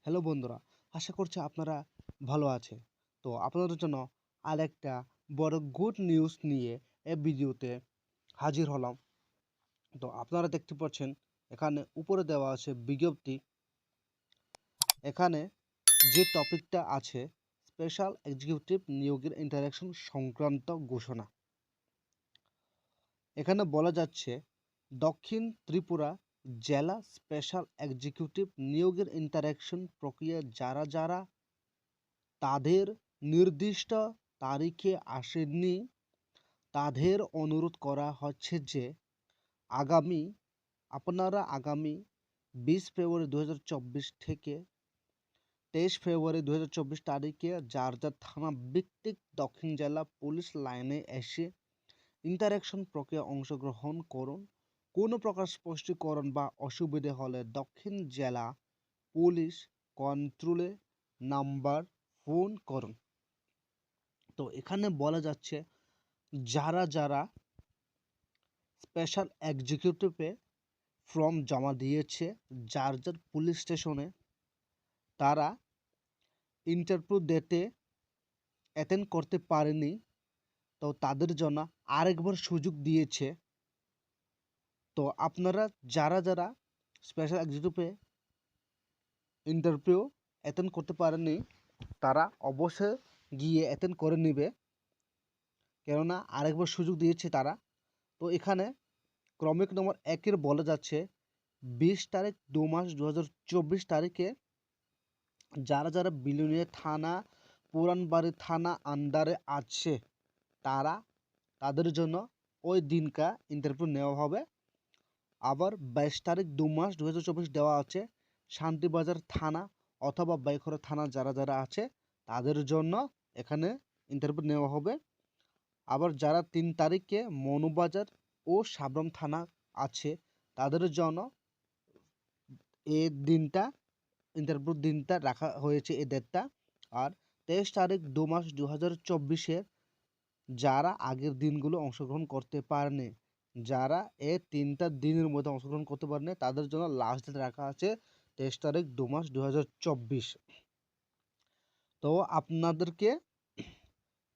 Hello বন্ধুরা, আশা করছি আপনারা ভালো আছে। তো আপনাদের জন্য আরেকটা বড় গুড নিউজ নিয়ে এই ভিডিওতে হাজির হলাম। তো আপনারা দেখতে পাচ্ছেন এখানে উপরে দেওয়া আছে বিজ্ঞপ্তি। এখানে যে টপিকটা আছে স্পেশাল এক্সিকিউটিভ নিয়োগের ইন্টারেকশন সংক্রান্ত ঘোষণা। এখানে বলা যাচ্ছে দক্ষিণ ত্রিপুরা জেলা স্পেশাল এক্সিকিউটিভ নিয়োগের ইন্টারেকশন প্রক্রিয়া যারা তাদের নির্দিষ্ট তারিখে আসেননি তাদের অনুরোধ করা হচ্ছে যে আগামী 20 ফেব্রুয়ারি 2024 থেকে 23 ফেব্রুয়ারি 2024 তারিখে যার থানা ভিত্তিক দক্ষিণ জেলা পুলিশ লাইনে এসে ইন্টারেকশন প্রক্রিয়া অংশগ্রহণ করুন। কোনো প্রকার স্পষ্টীকরণ বা অসুবিধে হলে দক্ষিণ জেলা পুলিশ কন্ট্রোলে নাম্বার ফোন করুন। তো এখানে বলা যাচ্ছে যারা স্পেশাল এক্সিকিউটিভে ফর্ম জমা দিয়েছে যার পুলিশ স্টেশনে, তারা ইন্টারভিউ ডেটে অ্যাটেন্ড করতে পারেনি, তো তাদের জন্য আরেকবার সুযোগ দিয়েছে। তো আপনারা যারা স্পেশাল এক্সিকিউটিভে ইন্টারভিউ অ্যাটেন্ড করতে পারেননি তারা অবশ্যই গিয়ে অ্যাটেন্ড করে নেবে, কেননা আরেকবার সুযোগ দিয়েছে তারা। তো এখানে ক্রমিক নম্বর 1 বলা যাচ্ছে 20 তারিখ 2 মাস 2024 তারিখে যারা বিলোনিয়া থানা পুরানবাড়ি থানা আন্ডারে আছে তাদের জন্য ওই দিনকা ইন্টারভিউ নেওয়া হবে। আবার 22 তারিখ 2 মাস 2024 দেওয়া আছে শান্তিবাজার থানা অথবা বাইখরা থানা যারা আছে তাদের জন্য এখানে ইন্টারভিউ নেওয়া হবে। আবার যারা 3 তারিখে মনুবাজার ও সাবরম থানা আছে তাদের জন্য এই দিনটা ইন্টারভিউ দিনটা রাখা হয়েছে, এই ডেটটা। আর 23 তারিখ 2 মাস 2024 যারা আগের দিনগুলো অংশগ্রহণ করতে পারেনি, যারা এই 3টা দিনের মধ্যে অংশগ্রহণ করতে পারেনি তাদের জন্য লাস্ট ডেট রাখা আছে 23 তারিখ 2 মাস 2024। তো আপনাদেরকে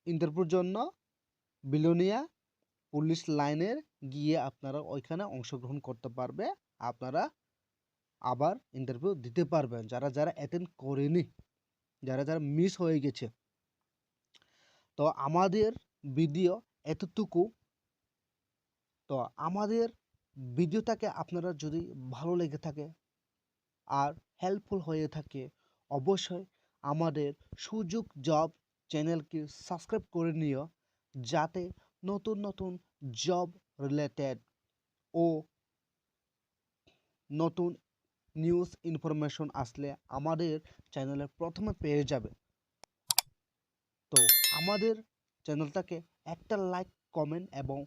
ইন্টারভিউর জন্য বিলোনিয়া পুলিশ লাইনের গিয়ে আপনারা ওইখানে অংশগ্রহণ করতে পারবে। আপনারা আবার ইন্টারভিউ দিতে পারবেন যারা অ্যাটেন্ড করেনি, যারা মিস হয়ে গেছে। তো আমাদের ভিডিও এতটুকু। তো আমাদের ভিডিওটাকে আপনারা যদি ভালো লেগে থাকে আর হেল্পফুল হয়ে থাকে অবশ্যই আমাদের সুযোগ জব চ্যানেলকে সাবস্ক্রাইব করে নিও, যাতে নতুন নতুন জব রিলেটেড ও নতুন নিউজ ইনফরমেশন আসলে আমাদের চ্যানেলে প্রথমে পেয়ে যাবে। তো আমাদের চ্যানেলটাকে একটা লাইক কমেন্ট এবং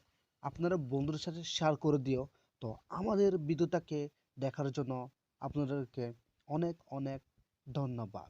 আপনারা বন্ধুদের সাথে শেয়ার করে দিও। তো আমাদের ভিডিওটাকে দেখার জন্য আপনাদেরকে অনেক অনেক ধন্যবাদ।